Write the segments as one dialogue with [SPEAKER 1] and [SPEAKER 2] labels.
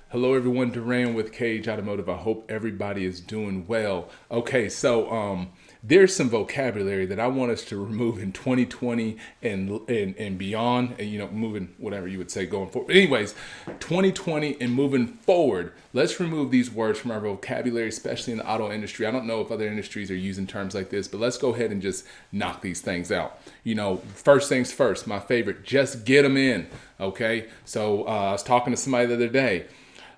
[SPEAKER 1] Hello everyone, Durran with Cage Automotive. I hope everybody is doing well. Okay, so there's some vocabulary that I want us to remove in 2020 and beyond, and moving whatever you would say going forward. But anyways, 2020 and moving forward, let's remove these words from our vocabulary, especially in the auto industry. I don't know if other industries are using terms like this, but let's go ahead and just knock these things out. First things first, my favorite, just get them in. Okay, so I was talking to somebody the other day.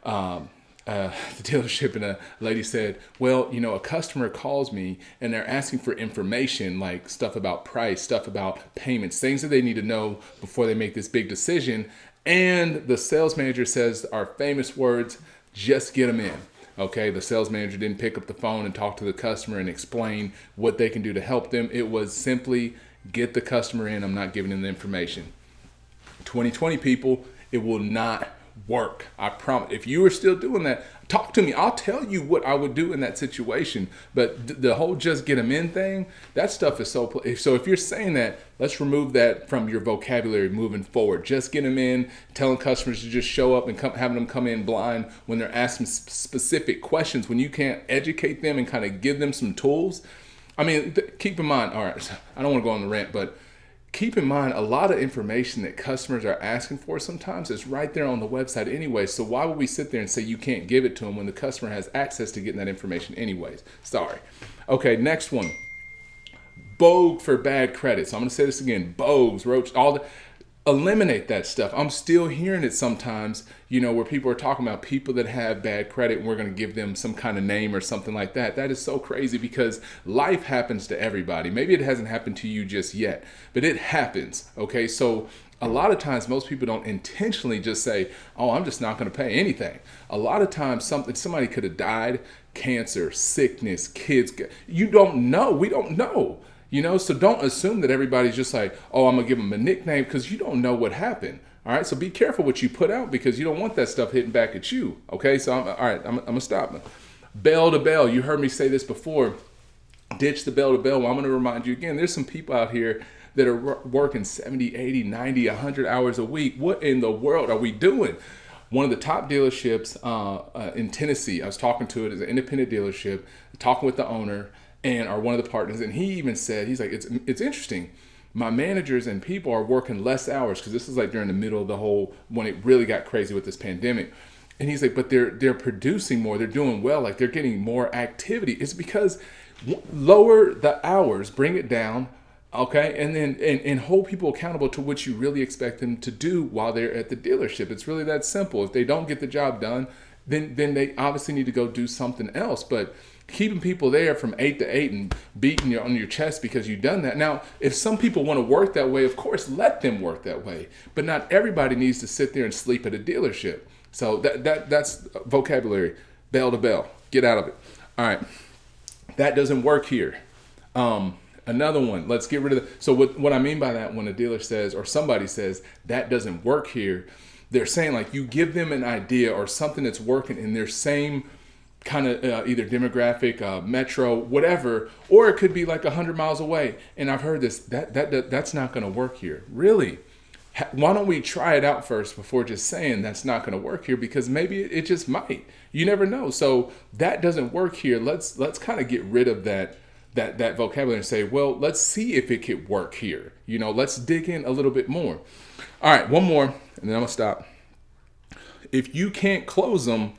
[SPEAKER 1] The dealership, and a lady said, well, a customer calls me and they're asking for information, like stuff about price, stuff about payments, things that they need to know before they make this big decision. And the sales manager says our famous words, just get them in. Okay, the sales manager didn't pick up the phone and talk to the customer and explain what they can do to help them. It was simply get the customer in. I'm not giving them the information. 2020 people, it will not work. I promise. If you are still doing that, talk to me. I'll tell you what I would do in that situation. But the whole just get them in thing, that stuff is so if you're saying that, let's remove that from your vocabulary moving forward. Just get them in, telling customers to just show up and having them come in blind when they're asking specific questions, when you can't educate them and kind of give them some tools. I mean, keep in mind, all right, I don't want to go on the rant, but keep in mind, a lot of information that customers are asking for sometimes is right there on the website anyway. So why would we sit there and say you can't give it to them when the customer has access to getting that information anyways? Sorry. Okay, next one. Bogue for bad credit. So I'm going to say this again. Bogues, roach, eliminate that stuff. I'm still hearing it sometimes, where people are talking about people that have bad credit and we're going to give them some kind of name or something like that. That is so crazy because life happens to everybody. Maybe it hasn't happened to you just yet, but it happens. Okay, so a lot of times most people don't intentionally just say, oh, I'm just not going to pay anything. A lot of times somebody could have died, cancer, sickness, kids. You don't know. We don't know. So don't assume that everybody's just like, oh, I'm going to give them a nickname, because you don't know what happened. All right. So be careful what you put out, because you don't want that stuff hitting back at you. Okay. So I'm going to stop. Bell to bell. You heard me say this before. Ditch the bell to bell. Well, I'm going to remind you again, there's some people out here that are working 70, 80, 90, 100 hours a week. What in the world are we doing? One of the top dealerships in Tennessee, I was talking to it as an independent dealership, talking with the owner, and are one of the partners, and he even said, he's like, it's interesting. My managers and people are working less hours, because this is like during the middle of the whole, when it really got crazy with this pandemic. And he's like, but they're producing more, they're doing well, like they're getting more activity. It's because lower the hours, bring it down, okay, and then and hold people accountable to what you really expect them to do while they're at the dealership. It's really that simple. If they don't get the job done, then they obviously need to go do something else. But keeping people there from 8 to 8 and beating you on your chest because you've done that. Now, if some people want to work that way, of course, let them work that way. But not everybody needs to sit there and sleep at a dealership. So that's vocabulary. Bell to bell. Get out of it. All right. That doesn't work here. Another one. Let's get rid of So what I mean by that, when a dealer says, or somebody says, that doesn't work here, they're saying like you give them an idea or something that's working in their same kind of either demographic, metro, whatever, or it could be like 100 miles away. And I've heard this, that's not going to work here. Really? Why don't we try it out first before just saying that's not going to work here? Because maybe it just might. You never know. So that doesn't work here. Let's kind of get rid of that vocabulary and say, well, let's see if it could work here. Let's dig in a little bit more. All right, one more, and then I'm gonna stop. If you can't close them,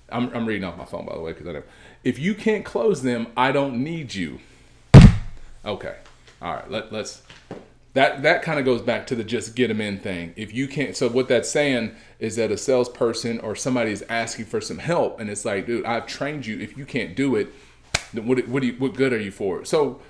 [SPEAKER 1] I'm reading off my phone, by the way, because I know. If you can't close them, I don't need you. Okay. All right. Let's. That kind of goes back to the just get them in thing. If you can't, so what that's saying is that a salesperson or somebody is asking for some help, and it's like, dude, I've trained you. If you can't do it, then what good are you for? So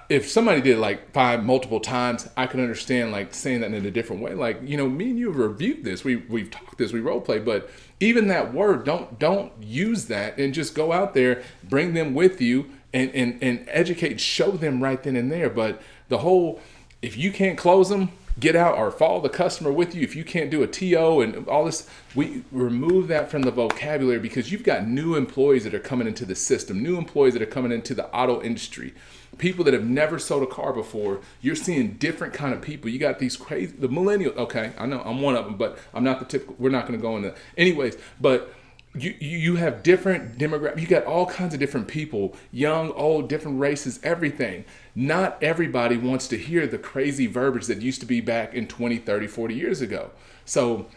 [SPEAKER 1] if somebody did like 5 multiple times, I can understand like saying that in a different way. Like, me and you have reviewed this. We've talked this, we role play, but even that word, don't use that, and just go out there, bring them with you and educate, show them right then and there. But the whole, if you can't close them, get out or follow the customer with you. If you can't do a TO and all this, we remove that from the vocabulary, because you've got new employees that are coming into the system, new employees that are coming into the auto industry, people that have never sold a car before. You're seeing different kind of people. You got these crazy, the millennials. Okay, I know I'm one of them, but I'm not the typical. We're not going to go into anyways, but you have different demographics. You got all kinds of different people, young, old, different races, everything. Not everybody wants to hear the crazy verbiage that used to be back in 20, 30, 40 years ago. So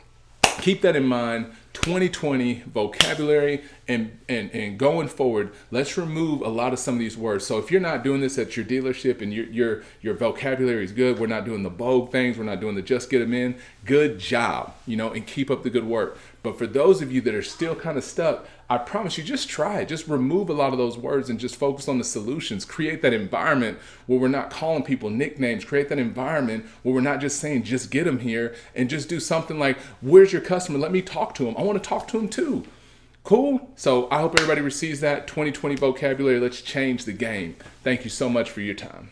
[SPEAKER 1] keep that in mind. 2020 vocabulary, and going forward, let's remove a lot of some of these words. So if you're not doing this at your dealership and your vocabulary is good, we're not doing the bold things, we're not doing the just get them in, good job, and keep up the good work. But for those of you that are still kind of stuck, I promise you, just try it. Just remove a lot of those words and just focus on the solutions. Create that environment where we're not calling people nicknames. Create that environment where we're not just saying, just get them here, and just do something like, where's your customer? Let me talk to him. I want to talk to him too. Cool? So I hope everybody receives that 2020 vocabulary. Let's change the game. Thank you so much for your time.